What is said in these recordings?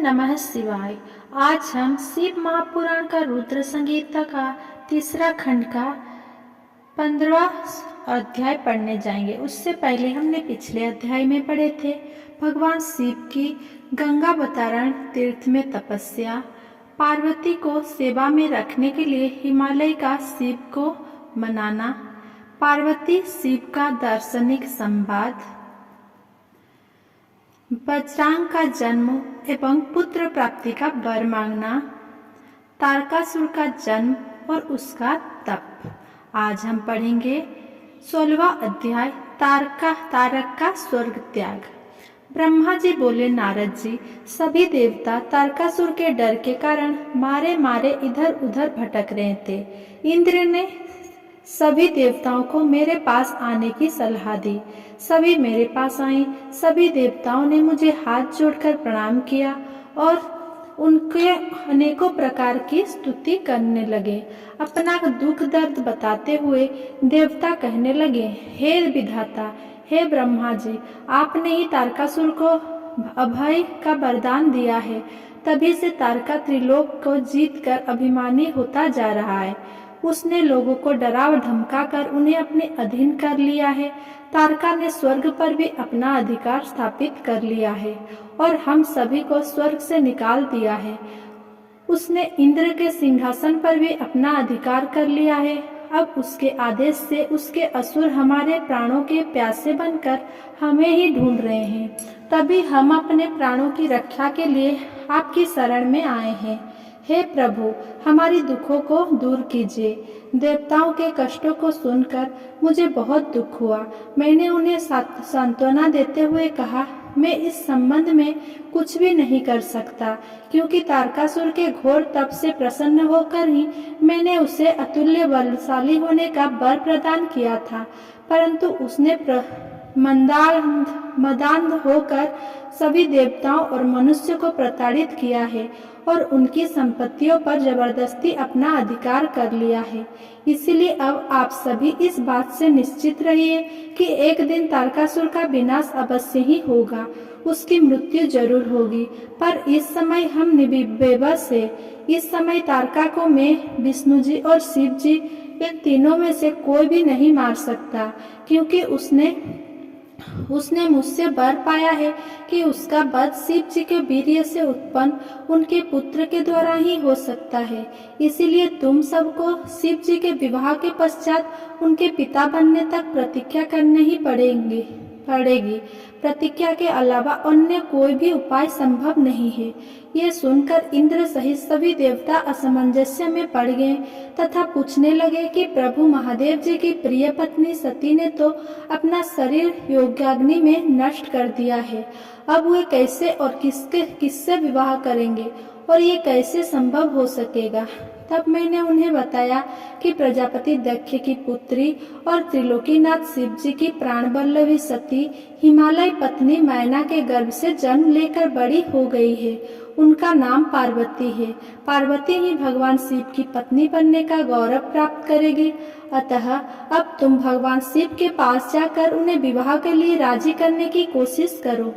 नमः शिवाय। आज हम शिव महापुराण का रुद्र संगीता का तीसरा खंड का 15वां अध्याय पढ़ने जाएंगे। उससे पहले हमने पिछले अध्याय में पढ़े थे भगवान शिव की गंगावतरण तीर्थ में तपस्या, पार्वती को सेवा में रखने के लिए हिमालय का शिव को मनाना, पार्वती शिव का दार्शनिक संवाद, बजरंग का जन्म एवं पुत्र प्राप्ति का वर मांगना, तारकासुर का जन्म और उसका तप। आज हम पढ़ेंगे 16वां अध्याय तारक का स्वर्ग त्याग। ब्रह्मा जी बोले, नारद जी, सभी देवता तारकासुर के डर के कारण मारे मारे इधर उधर भटक रहे थे। इंद्र ने सभी देवताओं को मेरे पास आने की सलाह दी। सभी मेरे पास आए। सभी देवताओं ने मुझे हाथ जोड़कर प्रणाम किया और उनके अनेकों प्रकार की स्तुति करने लगे। अपना दुख दर्द बताते हुए देवता कहने लगे, हे विधाता, हे ब्रह्मा जी, आपने ही तारकासुर को अभय का वरदान दिया है। तभी से तारका त्रिलोक को जीतकर अभिमानी होता जा रहा है। उसने लोगों को डरा और धमका कर उन्हें अपने अधीन कर लिया है। तारका ने स्वर्ग पर भी अपना अधिकार स्थापित कर लिया है और हम सभी को स्वर्ग से निकाल दिया है। उसने इंद्र के सिंहासन पर भी अपना अधिकार कर लिया है। अब उसके आदेश से उसके असुर हमारे प्राणों के प्यासे बनकर हमें ही ढूंढ रहे हैं। तभी हम अपने प्राणों की रक्षा के लिए आपकी शरण में आए हैं। हे प्रभु, हमारी दुखों को दूर कीजिए। देवताओं के कष्टों को सुनकर मुझे बहुत दुख हुआ। मैंने उन्हें सांत्वना देते हुए कहा, मैं इस संबंध में कुछ भी नहीं कर सकता, क्योंकि तारकासुर के घोर तप से प्रसन्न होकर ही मैंने उसे अतुल्य बलशाली होने का वर प्रदान किया था। परंतु उसने मदान्ध होकर सभी देवताओं और मनुष्य को प्रताड़ित किया है और उनकी संपत्तियों पर जबरदस्ती अपना अधिकार कर लिया है। इसीलिए अब आप सभी इस बात से निश्चित रहिए कि एक दिन तारकासुर का विनाश अवश्य ही होगा। उसकी मृत्यु जरूर होगी, पर इस समय हम बेबस है। इस समय तारका को मैं, विष्णु जी और शिव जी, इन तीनों में से कोई भी नहीं मार सकता, क्योंकि उसने मुझसे वर पाया है कि उसका वध शिव जी के वीर्य से उत्पन्न उनके पुत्र के द्वारा ही हो सकता है। इसीलिए तुम सबको शिव जी के विवाह के पश्चात उनके पिता बनने तक प्रतिज्ञा करनी ही पड़ेगी। प्रतिज्ञा के अलावा अन्य कोई भी उपाय संभव नहीं है। ये सुनकर इंद्र सहित सभी देवता असमंजस्य में पड़ गए तथा पूछने लगे कि प्रभु महादेव जी की प्रिय पत्नी सती ने तो अपना शरीर योगाग्नि में नष्ट कर दिया है। अब वे कैसे और किससे विवाह करेंगे और ये कैसे संभव हो सकेगा। तब मैंने उन्हें बताया कि प्रजापति दक्ष की पुत्री और त्रिलोकीनाथ शिव जी की प्राण वल्लभी सती हिमालय पत्नी मैना के गर्भ से जन्म लेकर बड़ी हो गई है। उनका नाम पार्वती है। पार्वती ही भगवान शिव की पत्नी बनने का गौरव प्राप्त करेगी। अतः अब तुम भगवान शिव के पास जाकर उन्हें विवाह के लिए राजी करने की कोशिश करो।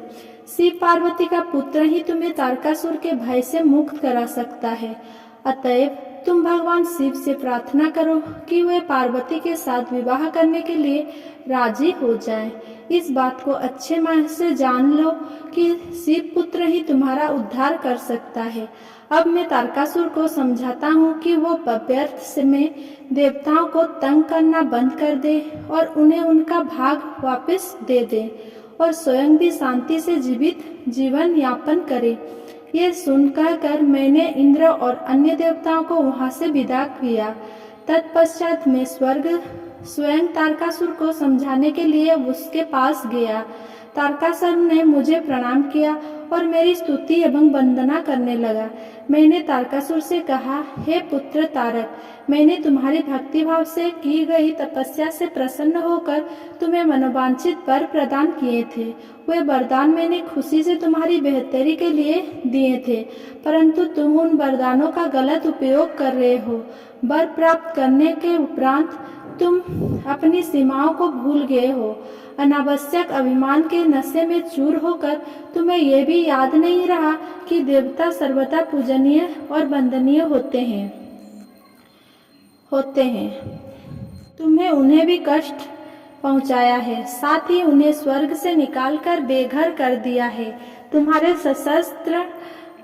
शिव पार्वती का पुत्र ही तुम्हें तारकासुर के भय से मुक्त करा सकता है। अतएव तुम भगवान शिव से प्रार्थना करो कि वे पार्वती के साथ विवाह करने के लिए राजी हो जाएं। इस बात को अच्छे मन से जान लो कि शिव पुत्र ही तुम्हारा उद्धार कर सकता है। अब मैं तारकासुर को समझाता हूँ कि वो व्यर्थ में देवताओं को तंग करना बंद कर दे और उन्हें उनका भाग वापस दे दे और स्वयं भी शांति से जीवित जीवन यापन करे। ये सुनकर मैंने इंद्र और अन्य देवताओं को वहां से विदा किया। तत्पश्चात मैं स्वयं तारकासुर को समझाने के लिए उसके पास गया। तारकासुर ने मुझे प्रणाम किया और मेरी स्तुति एवं वंदना करने लगा। मैंने तारकासुर से कहा, हे पुत्र तारक, मैंने तुम्हारी भक्तिभाव से की गई तपस्या से प्रसन्न होकर तुम्हें मनोवांछित वर प्रदान किए थे। वे वरदान मैंने खुशी से तुम्हारी बेहतरी के लिए दिए थे, परंतु तुम उन वरदानों का गलत उपयोग कर रहे हो। वर प्राप्त करने के उपरांत तुम अपनी सीमाओं को भूल गए हो। अनावश्यक अभिमान के नशे में चूर होकर तुम्हें यह भी याद नहीं रहा कि देवता सर्वथा पूजनीय और वंदनीय होते हैं। तुम्हें उन्हें भी कष्ट पहुंचाया है, साथ ही उन्हें स्वर्ग से निकालकर बेघर कर दिया है। तुम्हारे सशस्त्र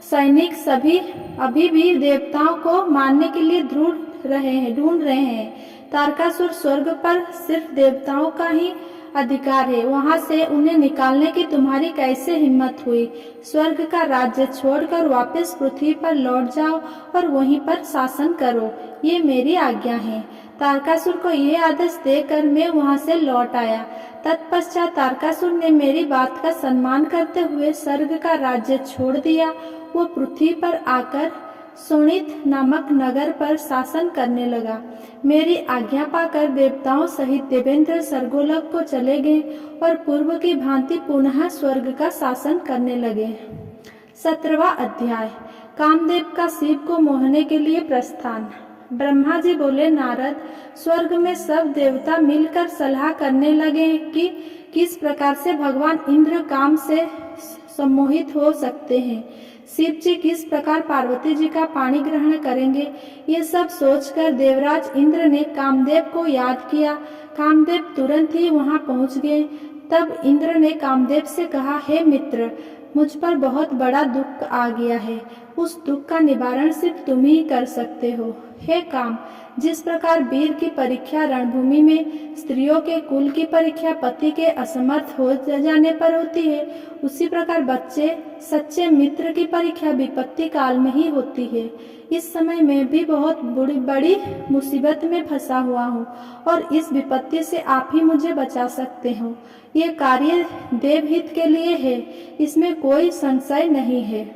सैनिक सभी अभी भी देवताओं को मारने के लिए ढूंढ रहे हैं। तारकासुर स्वर्ग पर सिर्फ देवताओं का ही अधिकार है, वहां से उन्हें निकालने की तुम्हारी कैसे हिम्मत हुई? स्वर्ग का राज्य छोड़कर वापस पृथ्वी पर लौट जाओ और वहीं पर शासन करो, ये मेरी आज्ञा है। तारकासुर को यह आदेश देकर मैं वहां से लौट आया। तत्पश्चात तारकासुर ने मेरी बात का सम्मान करते हुए स्वर्ग का राज्य छोड़ दिया। वो पृथ्वी पर आकर सुनित नामक नगर पर शासन करने लगा। मेरी आज्ञा पाकर देवताओं सहित देवेंद्र स्वर्गलोक को चले गए और पूर्व की भांति पुनः स्वर्ग का शासन करने लगे। 17वां अध्याय। कामदेव का शिव को मोहने के लिए प्रस्थान। ब्रह्मा जी बोले, नारद, स्वर्ग में सब देवता मिलकर सलाह करने लगे कि किस प्रकार से भगवान इंद्र काम से सम्मोहित हो सकते हैं। शिव जी किस प्रकार पार्वती जी का पाणी ग्रहण करेंगे, ये सब सोचकर देवराज इंद्र ने कामदेव को याद किया। कामदेव तुरंत ही वहां पहुंच गए। तब इंद्र ने कामदेव से कहा, हे मित्र, मुझ पर बहुत बड़ा दुख आ गया है। उस दुख का निवारण सिर्फ तुम ही कर सकते हो। हे काम, जिस प्रकार वीर की परीक्षा रणभूमि में, स्त्रियों के कुल की परीक्षा पति के असमर्थ हो जाने पर होती है, उसी प्रकार बच्चे सच्चे मित्र की परीक्षा विपत्ति काल में ही होती है। इस समय मैं भी बहुत बड़ी मुसीबत में फंसा हुआ हूँ और इस विपत्ति से आप ही मुझे बचा सकते हो। ये कार्य देवहित के लिए है, इसमें कोई संशय नहीं है।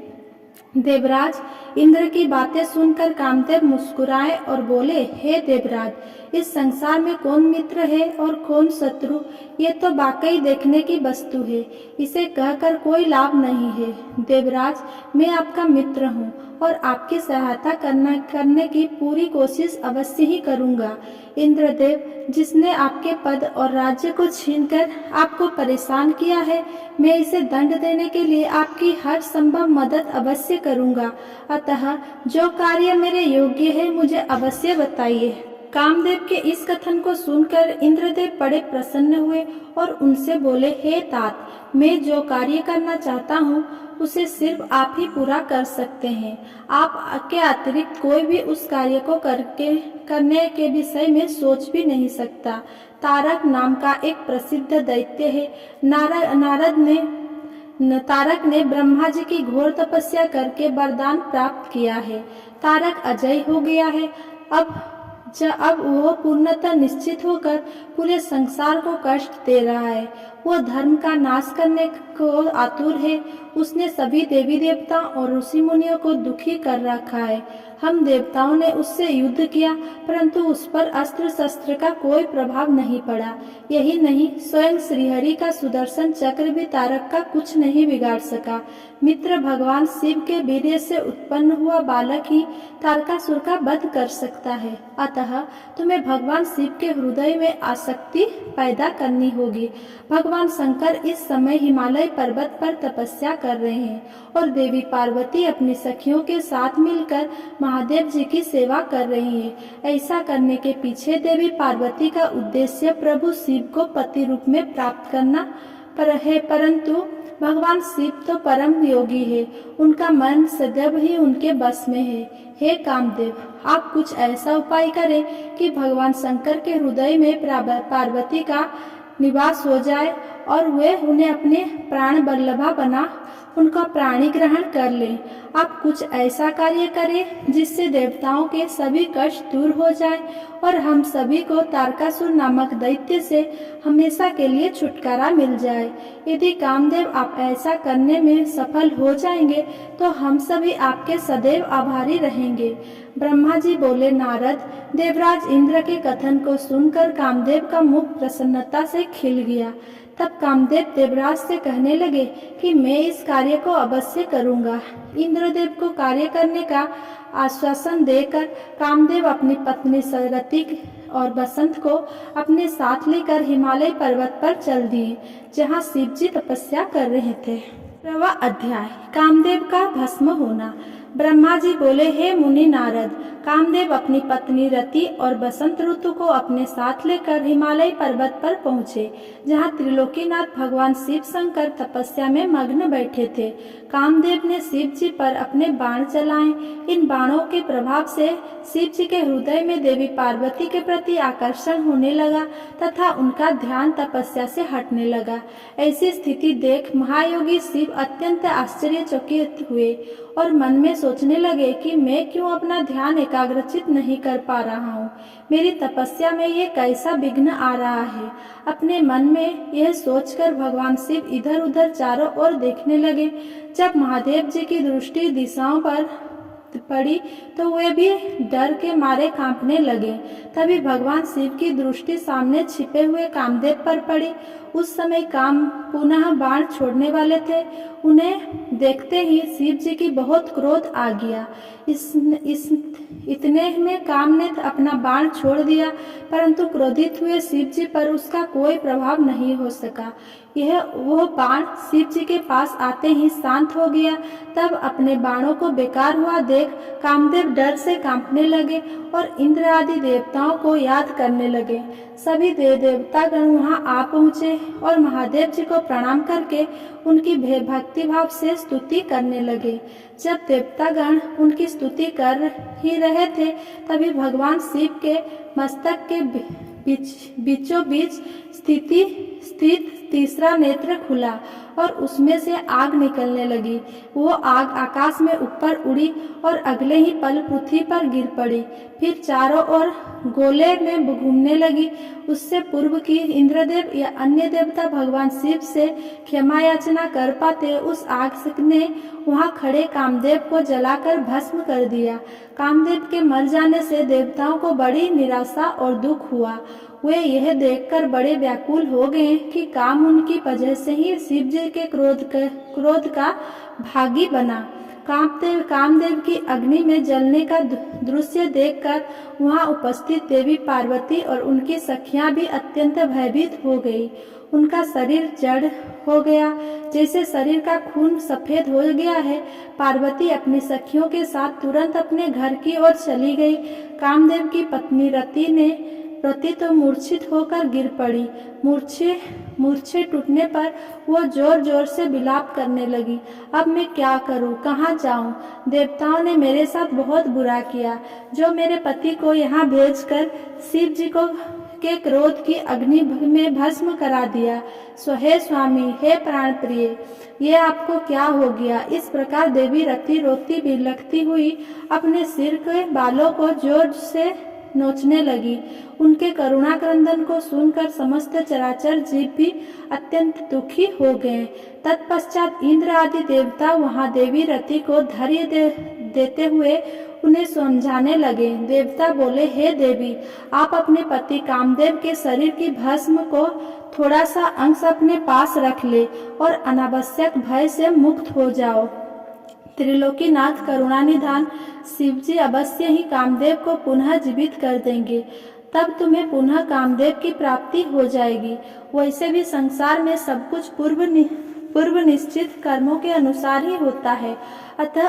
देवराज इंद्र की बातें सुनकर कामदेव मुस्कुराए और बोले, हे देवराज, इस संसार में कौन मित्र है और कौन शत्रु, ये तो वाकई देखने की वस्तु है। इसे कहकर कोई लाभ नहीं है। देवराज, मैं आपका मित्र हूँ और आपकी सहायता करने की पूरी कोशिश अवश्य ही करूँगा। इंद्रदेव, जिसने आपके पद और राज्य को छीनकर आपको परेशान किया है, मैं इसे दंड देने के लिए आपकी हर संभव मदद अवश्य करूँगा। अतः जो कार्य मेरे योग्य है मुझे अवश्य बताइए। कामदेव के इस कथन को सुनकर इंद्रदेव बड़े प्रसन्न हुए और उनसे बोले, हे तात, मैं जो कार्य करना चाहता हूँ उसे सिर्फ आप ही पूरा कर सकते हैं। आप के अतिरिक्त कोई भी उस कार्य को करने के विषय में सोच भी नहीं सकता। तारक नाम का एक प्रसिद्ध दैत्य है। तारक ने ब्रह्मा जी की घोर तपस्या करके वरदान प्राप्त किया है। तारक अजय हो गया है। अब वो पूर्णतः निश्चित होकर पूरे संसार को कष्ट दे रहा है। वो धर्म का नाश करने को आतुर है। उसने सभी देवी देवता और ऋषि मुनियों को दुखी कर रखा है। हम देवताओं ने उससे युद्ध किया, परंतु उस पर अस्त्र शस्त्र का कोई प्रभाव नहीं पड़ा। यही नहीं, स्वयं श्रीहरि का सुदर्शन चक्र भी तारक का कुछ नहीं बिगाड़ सका। मित्र भगवान शिव के वीर्य से उत्पन्न हुआ बालक ही तारकासुर का वध कर सकता है। अतः तुम्हें भगवान शिव के हृदय में आसक्ति पैदा करनी होगी। भगवान शंकर इस समय हिमालय पर्वत पर तपस्या कर रहे हैं और देवी पार्वती अपनी सखियों के साथ मिलकर महादेव जी की सेवा कर रही है। ऐसा करने के पीछे देवी पार्वती का उद्देश्य प्रभु शिव को पति रूप में प्राप्त करना है, परंतु भगवान शिव तो परम योगी है। उनका मन सदैव ही उनके बस में है। हे कामदेव, आप कुछ ऐसा उपाय करें कि भगवान शंकर के हृदय में पार्वती का निवास हो जाए और वे उन्हें अपने प्राण बल्लभा बना उनका प्राणी ग्रहण कर लें। आप कुछ ऐसा कार्य करें जिससे देवताओं के सभी कष्ट दूर हो जाए और हम सभी को तारकासुर नामक दैत्य से हमेशा के लिए छुटकारा मिल जाए। यदि कामदेव आप ऐसा करने में सफल हो जाएंगे तो हम सभी आपके सदैव आभारी रहेंगे। ब्रह्मा जी बोले, नारद, देवराज इंद्र के कथन को सुनकर कामदेव का मुख प्रसन्नता से खिल गया। तब कामदेव देवराज से कहने लगे कि मैं इस कार्य को अवश्य करूंगा। इंद्रदेव को कार्य करने का आश्वासन देकर कामदेव अपनी पत्नी सरती और बसंत को अपने साथ लेकर हिमालय पर्वत पर चल दिए, जहाँ शिव जी तपस्या कर रहे थे। 15वां अध्याय, कामदेव का भस्म होना। ब्रह्मा जी बोले, हे मुनि नारद, कामदेव अपनी पत्नी रति और बसंत ऋतु को अपने साथ लेकर हिमालय पर्वत पर पहुँचे, जहाँ त्रिलोकीनाथ भगवान शिव शंकर तपस्या में मग्न बैठे थे। कामदेव ने शिव जी पर अपने बाण चलाए। इन बाणों के प्रभाव से शिव जी के हृदय में देवी पार्वती के प्रति आकर्षण होने लगा तथा उनका ध्यान तपस्या से हटने लगा। ऐसी स्थिति देख महायोगी शिव अत्यंत आश्चर्यचकित हुए और मन में सोचने लगे कि मैं क्यों अपना ध्यान एकाग्रचित नहीं कर पा रहा हूँ। मेरी तपस्या में ये कैसा विघ्न आ रहा है। अपने मन में यह सोचकर भगवान शिव इधर उधर चारों ओर देखने लगे। जब महादेव जी की दृष्टि दिशाओं पर पड़ी तो वे भी डर के मारे कांपने लगे। तभी भगवान शिव की दृष्टि सामने छिपे हुए कामदेव पर पड़ी। उस समय काम पुनः बाण छोड़ने वाले थे। उन्हें देखते ही शिव जी की बहुत क्रोध आ गया। इतने में काम ने अपना बाण छोड़ दिया, परंतु क्रोधित हुए शिव जी पर उसका कोई प्रभाव नहीं हो सका। वह बाण शिव जी के पास आते ही शांत हो गया। तब अपने बाणों को बेकार हुआ देख कामदेव डर से कांपने लगे और इंद्र आदि देवताओं को याद करने लगे। सभी देवतागण वहां आ पहुँचे और महादेव जी को प्रणाम करके उनकी भक्ति भाव से स्तुति करने लगे। जब देवतागण उनकी स्तुति कर ही रहे थे, तभी भगवान शिव के मस्तक के बीचों बीच स्थित तीसरा नेत्र खुला और उसमें से आग निकलने लगी। वो आग आकाश में ऊपर उड़ी और अगले ही पल पृथ्वी पर गिर पड़ी। फिर चारों ओर गोले में घूमने लगी। उससे पूर्व की इंद्रदेव या अन्य देवता भगवान शिव से क्षमा याचना कर पाते, उस आग ने वहां खड़े कामदेव को जलाकर भस्म कर दिया। कामदेव के मर जाने से देवताओं को बड़ी निराशा और दुख हुआ। वे यह देखकर बड़े व्याकुल हो गए कि काम उनकी वजह से ही शिव जी के क्रोध का भागी बना। कामदेव की अग्नि में जलने का दृश्य देखकर वहां उपस्थित देवी पार्वती और उनकी सखियां भी अत्यंत भयभीत हो गई। उनका शरीर जड़ हो गया, जैसे शरीर का खून सफेद हो गया है। पार्वती अपनी सखियों के साथ तुरंत अपने घर की ओर चली गई। कामदेव की पत्नी रति तो मूर्छित होकर गिर पड़ी। मूर्छे टूटने पर वो जोर जोर से विलाप करने लगी। अब मैं क्या करूं, कहाँ जाऊं? देवताओं ने मेरे साथ बहुत बुरा किया, जो मेरे पति को यहाँ भेजकर शिव जी के क्रोध की अग्नि में भस्म करा दिया। हे स्वामी, हे प्राण प्रिय, ये आपको क्या हो गया? इस प्रकार देवी रति रोती बिलखती हुई अपने सिर के बालों को जोर से नोचने लगी। उनके करुणा क्रंदन को सुनकर समस्त चराचर जीव भी अत्यंत दुखी हो गए। तत्पश्चात इंद्र आदि देवता वहां देवी रति को धैर्य देते हुए उन्हें समझाने लगे। देवता बोले, हे देवी, आप अपने पति कामदेव के शरीर की भस्म को थोड़ा सा अंश अपने पास रख ले और अनावश्यक भय से मुक्त हो जाओ। त्रिलोकीनाथ करुणानिधान शिव जी अवश्य ही कामदेव को पुनः जीवित कर देंगे। तब तुम्हें पुनः कामदेव की प्राप्ति हो जाएगी। वैसे भी संसार में सब कुछ पूर्व निश्चित कर्मों के अनुसार ही होता है। अतः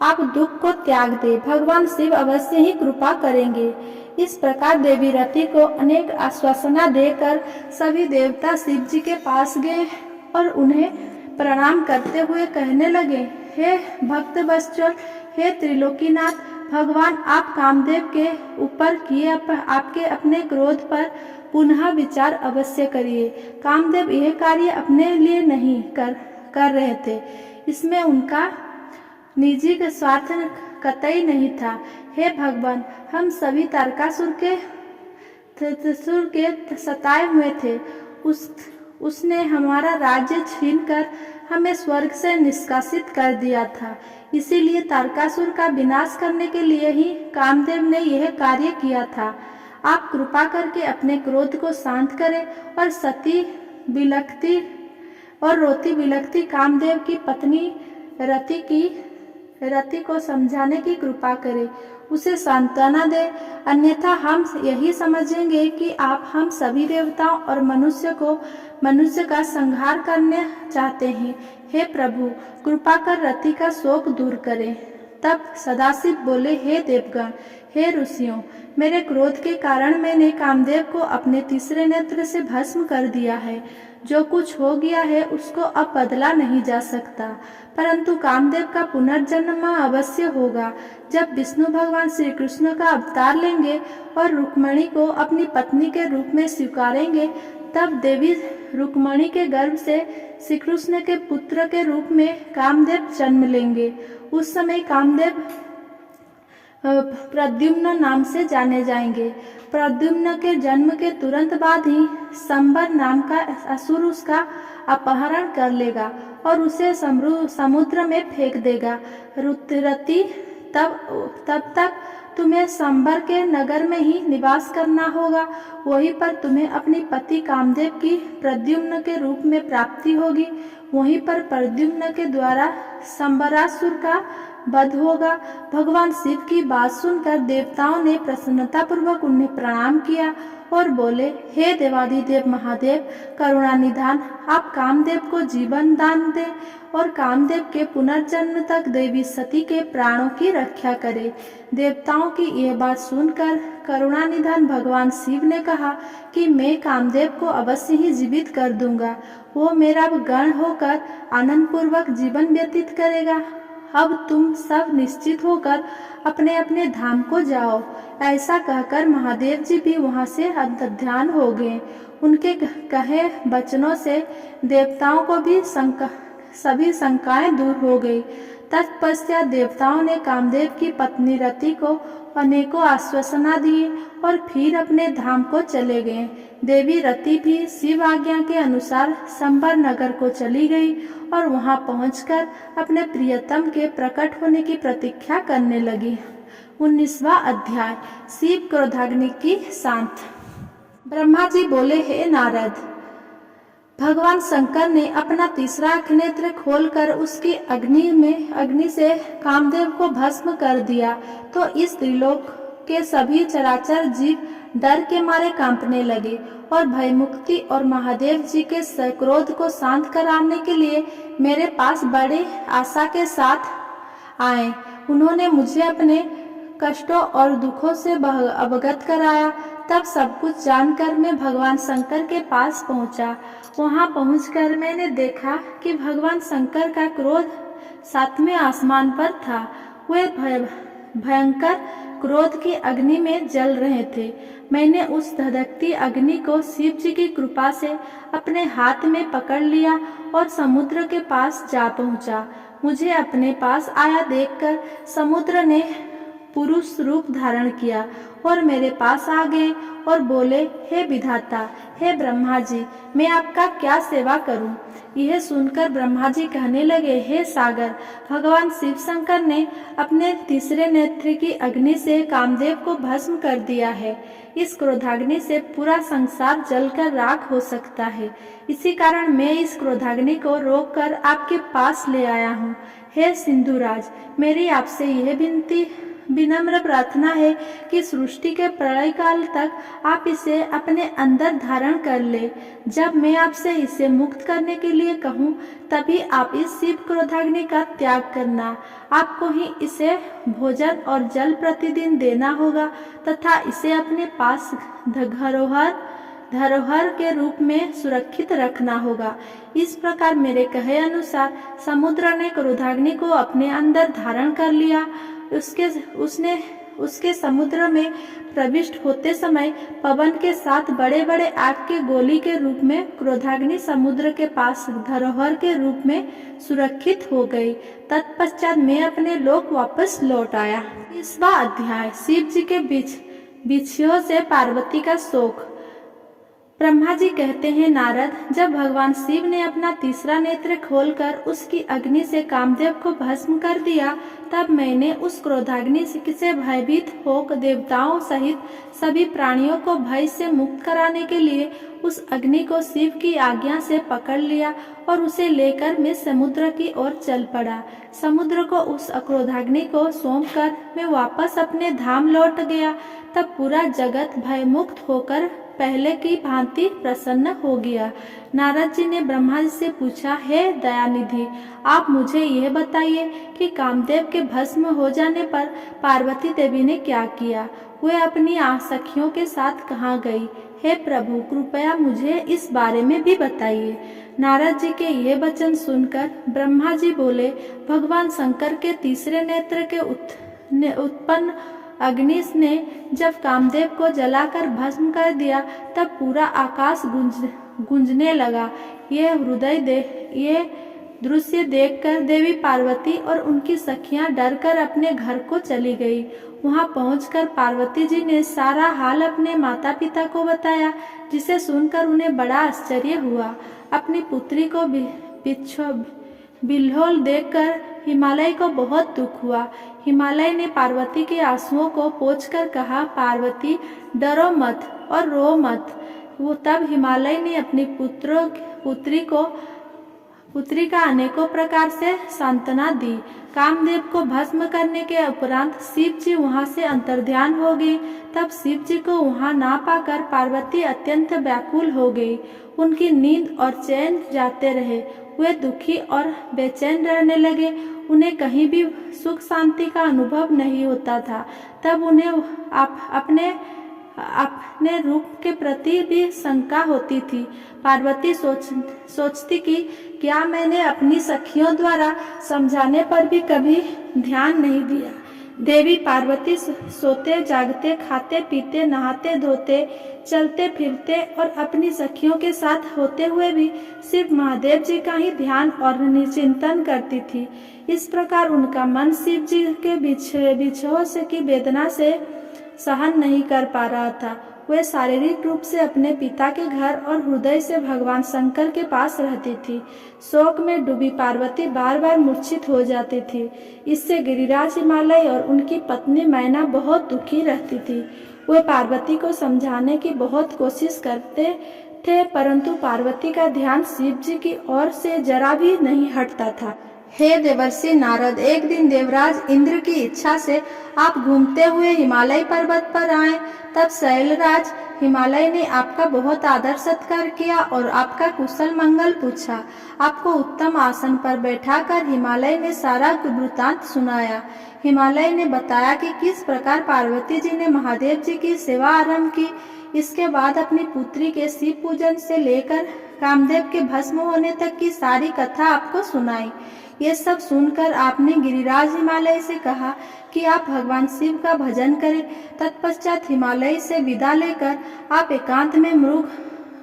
आप दुख को त्याग दे, भगवान शिव अवश्य ही कृपा करेंगे। इस प्रकार देवी रति को अनेक आश्वासना देकर सभी देवता शिव जी के पास गए और उन्हें प्रणाम करते हुए कहने लगे, हे भक्त वत्सल, हे त्रिलोकीनाथ, भगवान आप कामदेव के ऊपर किए आपके अपने क्रोध पर पुनः विचार अवश्य करिए। कामदेव यह कार्य अपने लिए नहीं कर रहे थे, इसमें उनका निजी स्वार्थ कतई नहीं था। हे भगवान, हम सभी तारकासुर के सताए हुए थे। उसने हमारा राज्य छीनकर हमें स्वर्ग से निष्कासित कर दिया था। इसीलिए तारकासुर का विनाश करने के लिए ही कामदेव ने यह कार्य किया था। आप कृपा करके अपने क्रोध को शांत करें और बिलखती और रोती बिलखती कामदेव की पत्नी रति को समझाने की कृपा करे, उसे सांत्वना दे, अन्यथा हम यही समझेंगे कि आप हम सभी देवताओं और मनुष्य का संहार करने चाहते हैं। हे प्रभु, कृपा कर रति का शोक दूर करें। तब सदाशिव बोले, हे देवगण, हे ऋषियों, मेरे क्रोध के कारण मैंने कामदेव को अपने तीसरे नेत्र से भस्म कर दिया है। जो कुछ हो गया है उसको अब बदला नहीं जा सकता, परंतु कामदेव का पुनर्जन्म अवश्य होगा। जब विष्णु भगवान श्री कृष्ण का अवतार लेंगे और रुक्मिणी को अपनी पत्नी के रूप में स्वीकारेंगे, तब देवी रुक्मिणी के गर्भ से श्री कृष्ण के पुत्र के रूप में कामदेव जन्म लेंगे। उस समय कामदेव प्रद्युम्न नाम से जाने जाएंगे। प्रद्युम्न के जन्म के तुरंत बाद ही संबर नाम का असुर उसका अपहरण कर लेगा और उसे समुद्र में फेंक देगा। रति तब तक तुम्हें संबर के नगर में ही निवास करना होगा। वहीं पर तुम्हें अपनी पति कामदेव की प्रद्युम्न के रूप में प्राप्ति होगी। वहीं पर प्रद्युम्न के द्वारा संबरासुर का वध होगा। भगवान शिव की बात सुनकर देवताओं ने प्रसन्नतापूर्वक उन्हें प्रणाम किया और बोले, हे देवाधिदेव महादेव, करुणा निधान, आप कामदेव को जीवन दान दें और कामदेव के पुनर्जन्म तक देवी सती के प्राणों की रक्षा करें। देवताओं की यह बात सुनकर करुणा निधान भगवान शिव ने कहा कि मैं कामदेव को अवश्य ही जीवित कर दूंगा। वो मेरा गण होकर आनंद पूर्वक जीवन व्यतीत करेगा। अब तुम सब निश्चित होकर अपने अपने धाम को जाओ। ऐसा कहकर महादेव जी भी वहां से अंतर्ध्यान हो गए। उनके कहे वचनों से देवताओं को भी सभी शंकाएं दूर हो गई। तत्पश्चात देवताओं ने कामदेव की पत्नी रति को अनेकों आश्वासना दिए और फिर अपने धाम को चले गए। देवी रति भी शिव आज्ञा के अनुसार संबर नगर को चली गई और वहां पहुंचकर अपने प्रियतम के प्रकट होने की प्रतीक्षा करने लगी। 19वां अध्याय, शिव क्रोधाग्नि की शांत। ब्रह्मा जी बोले, हे नारद, भगवान शंकर ने अपना तीसरा नेत्र खोलकर उसकी अग्नि से कामदेव को भस्म कर दिया तो इस त्रिलोक के सभी चराचर जीव डर के मारे कांपने लगे और भयमुक्ति और महादेव जी के क्रोध को शांत कराने के लिए मेरे पास बड़े आशा के साथ आए। उन्होंने मुझे अपने कष्टों और दुखों से अवगत कराया। तब सब कुछ जानकर मैं भगवान शंकर के पास पहुंचा। वहां पहुंचकर मैंने देखा कि भगवान शंकर का क्रोध 7वें आसमान पर था। वे भयंकर क्रोध की अग्नि में जल रहे थे। मैंने उस धधकती अग्नि को शिव जी की कृपा से अपने हाथ में पकड़ लिया और समुद्र के पास जा पहुंचा। मुझे अपने पास आया देखकर समुद्र ने पुरुष रूप धारण किया और मेरे पास आ गए और बोले, हे विधाता, हे ब्रह्मा जी, मैं आपका क्या सेवा करूं? यह सुनकर ब्रह्मा जी कहने लगे, हे सागर, भगवान शिव शंकर ने अपने तीसरे नेत्र की अग्नि से कामदेव को भस्म कर दिया है। इस क्रोधाग्नि से पूरा संसार जलकर राख हो सकता है। इसी कारण मैं इस क्रोधाग्नि को रोककर आपके पास ले आया हूँ। हे सिंधुराज, मेरी आपसे यह विनम्र प्रार्थना है कि सृष्टि के प्रलय काल तक आप इसे अपने अंदर धारण कर ले। जब मैं आपसे इसे मुक्त करने के लिए कहूँ, तभी आप इस शिव क्रोधाग्नि का त्याग करना। आपको ही इसे भोजन और जल प्रतिदिन देना होगा तथा इसे अपने पास धरोहर के रूप में सुरक्षित रखना होगा। इस प्रकार मेरे कहे अनुसार समुद्र ने क्रोधाग्नि को अपने अंदर धारण कर लिया। उसके समुद्र में प्रविष्ट होते समय पवन के साथ बड़े बड़े आग के गोली के रूप में क्रोधाग्नि समुद्र के पास धरोहर के रूप में सुरक्षित हो गई। तत्पश्चात मैं अपने लोक वापस लौट आया। 20वां अध्याय, शिव जी के बिछियों से पार्वती का शोक। ब्रह्मा जी कहते हैं, नारद, जब भगवान शिव ने अपना तीसरा नेत्र खोलकर उसकी अग्नि से कामदेव को भस्म कर दिया, तब मैंने उस क्रोधाग्नि से भयभीत होकर देवताओं सहित सभी प्राणियों को भय से मुक्त कराने के लिए उस अग्नि को शिव की आज्ञा से पकड़ लिया और उसे लेकर मैं समुद्र की ओर चल पड़ा। समुद्र को उस क्रोधाग्नि को सौंपकर मैं वापस अपने धाम लौट गया। तब पूरा जगत भयमुक्त होकर पहले की भांति प्रसन्न हो गया। नारद जी ने ब्रह्मा जी से पूछा, हे दयानिधि, आप मुझे यह बताइए कि कामदेव के भस्म हो जाने पर पार्वती देवी ने क्या किया? वे अपनी सखियों के साथ कहाँ गई? हे प्रभु, कृपया मुझे इस बारे में भी बताइए। नारद जी के ये वचन सुनकर ब्रह्मा जी बोले, भगवान शंकर के तीसरे नेत्र के उत्पन्न अग्नि ने जब कामदेव को जलाकर भस्म कर दिया, तब पूरा आकाश गूंजने लगा। ये दृश्य देखकर देवी पार्वती और उनकी सखियां डरकर अपने घर को चली गई। वहां पहुंचकर पार्वती जी ने सारा हाल अपने माता पिता को बताया, जिसे सुनकर उन्हें बड़ा आश्चर्य हुआ। अपनी पुत्री को बिल्होल देखकर हिमालय को बहुत दुख हुआ। हिमालय ने पार्वती के आंसुओं को पोंछकर कहा, पार्वती, डरो मत और रो मत। वो तब हिमालय ने अपनी पुत्री का अनेकों प्रकार से सांत्वना दी। कामदेव को भस्म करने के उपरांत शिव जी वहां से अंतर्ध्यान हो गए। तब शिव जी को वहां ना पाकर पार्वती अत्यंत व्याकुल हो गई। उनकी नींद और चैन जाते रहे। वे दुखी और बेचैन रहने लगे। उन्हें कहीं भी सुख शांति का अनुभव नहीं होता था। तब उन्हें अपने रूप के प्रति भी शंका होती थी। पार्वती सोचती कि क्या मैंने अपनी सखियों द्वारा समझाने पर भी कभी ध्यान नहीं दिया। देवी पार्वती सोते जागते, खाते पीते, नहाते धोते, चलते फिरते और अपनी सखियों के साथ होते हुए भी सिर्फ महादेव जी का ही ध्यान और चिंतन करती थी। इस प्रकार उनका मन शिव जी के बिछोह से की वेदना से सहन नहीं कर पा रहा था। वे शारीरिक रूप से अपने पिता के घर और हृदय से भगवान शंकर के पास रहती थी। शोक में डूबी पार्वती बार बार मूर्छित हो जाती थी। इससे गिरिराज, हिमालय और उनकी पत्नी मैना बहुत दुखी रहती थी। वे पार्वती को समझाने की बहुत कोशिश करते थे, परंतु पार्वती का ध्यान शिव जी की ओर से जरा भी नहीं हटता था। हे देवर्षि नारद, एक दिन देवराज इंद्र की इच्छा से आप घूमते हुए हिमालय पर्वत पर आए। तब शैलराज हिमालय ने आपका बहुत आदर सत्कार किया और आपका कुशल मंगल पूछा। आपको उत्तम आसन पर बैठाकर हिमालय ने सारा वृत्तांत सुनाया। हिमालय ने बताया कि किस प्रकार पार्वती जी ने महादेव जी की सेवा आरंभ की। इसके बाद अपनी पुत्री के शिव पूजन से लेकर कामदेव के भस्म होने तक की सारी कथा आपको सुनाई। ये सब सुनकर आपने गिरिराज हिमालय से कहा कि आप भगवान शिव का भजन करें। तत्पश्चात हिमालय से विदा लेकर आप एकांत में मृग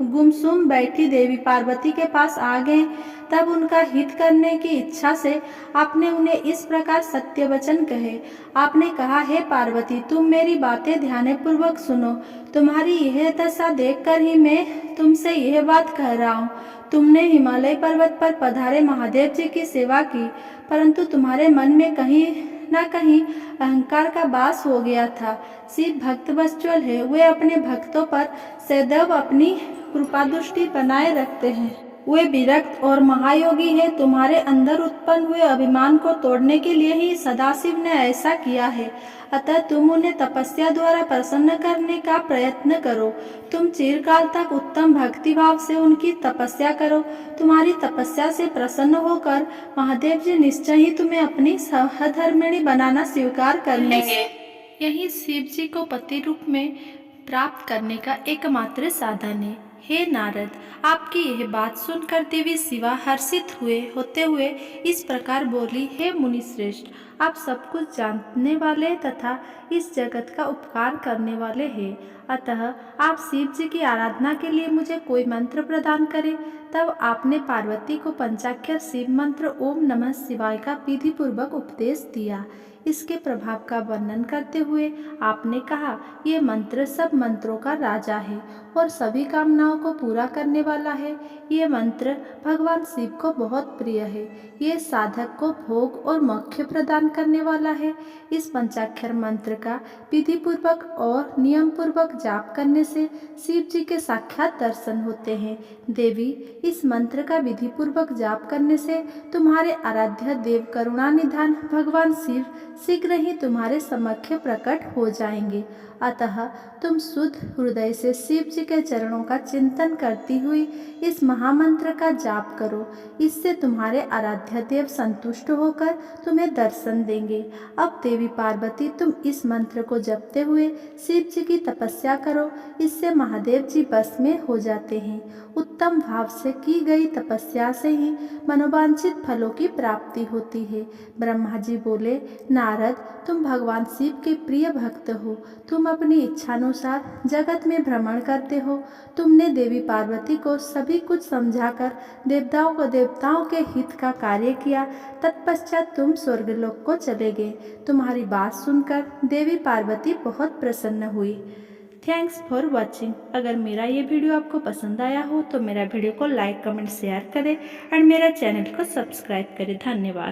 गुमसुम बैठी देवी पार्वती के पास आ गए। तब उनका हित करने की इच्छा से आपने उन्हें इस प्रकार सत्य वचन कहे। आपने कहा, हे पार्वती, तुम मेरी बातें ध्यानपूर्वक सुनो। तुम्हारी यह दशा देखकर ही मैं तुमसे यह बात कह रहा हूँ। तुमने हिमालय पर्वत पर पधारे महादेव जी की सेवा की, परंतु तुम्हारे मन में कहीं न कहीं अहंकार का वास हो गया था। शिव भक्त वत्सल है। वे अपने भक्तों पर सदैव अपनी कृपा दृष्टि बनाए रखते हैं। वे विरक्त और महायोगी हैं। तुम्हारे अंदर उत्पन्न हुए अभिमान को तोड़ने के लिए ही सदाशिव ने ऐसा किया है। अतः तुम उन्हें तपस्या द्वारा प्रसन्न करने का प्रयत्न करो। तुम चिरकाल तक उत्तम भक्ति भाव से उनकी तपस्या करो। तुम्हारी तपस्या से प्रसन्न होकर महादेव जी निश्चय ही तुम्हें अपनी सहधर्मिणी बनाना स्वीकार कर लेंगे। यही शिव जी को पति रूप में प्राप्त करने का एकमात्र साधन है। हे नारद, आपकी यह बात सुनकर देवी शिवा हर्षित होते हुए इस प्रकार बोली, हे मुनिश्रेष्ठ, आप सब कुछ जानने वाले तथा इस जगत का उपकार करने वाले हैं। अतः आप शिव जी की आराधना के लिए मुझे कोई मंत्र प्रदान करें। तब आपने पार्वती को पंचाक्षर शिव मंत्र ओम नमः शिवाय का विधि पूर्वक उपदेश दिया। इसके प्रभाव का वर्णन करते हुए आपने कहा, ये मंत्र सब मंत्रों का राजा है और सभी कामनाओं को पूरा करने वाला है। ये मंत्र भगवान शिव को बहुत प्रिय है। ये साधक को भोग और मोक्ष प्रदान करने वाला है। इस पंचाक्षर मंत्र का विधि पूर्वक और नियम पूर्वक जाप करने से शिव जी के साक्षात दर्शन होते हैं। देवी, इस मंत्र का विधि पूर्वक जाप करने से तुम्हारे आराध्य देव करुणानिधान भगवान शिव शीघ्र ही तुम्हारे समक्ष प्रकट हो जाएंगे। अतः तुम शुद्ध हृदय से शिव जी के चरणों का चिंतन करती हुई इस महामंत्र का जाप करो। इससे तुम्हारे आराध्य देव संतुष्ट होकर तुम्हें दर्शन देंगे। अब देवी पार्वती, तुम इस मंत्र को जपते हुए शिव जी की तपस्या करो। इससे महादेव जी बस में हो जाते हैं। उत्तम भाव से की गई तपस्या से ही मनोवांछित फलों की प्राप्ति होती है। ब्रह्मा जी बोले, नारद, तुम भगवान शिव के प्रिय भक्त हो। तुम अपनी इच्छानुसार जगत में भ्रमण करते हो। तुमने देवी पार्वती को सभी कुछ समझाकर देवताओं के हित का कार्य किया। तत्पश्चात तुम स्वर्गलोक को चले गए। तुम्हारी बात सुनकर देवी पार्वती बहुत प्रसन्न हुई। Thanks for watching. अगर मेरा ये वीडियो आपको पसंद आया हो तो मेरा वीडियो को लाइक, कमेंट, शेयर करें और मेरा चैनल को सब्सक्राइब करें। धन्यवाद।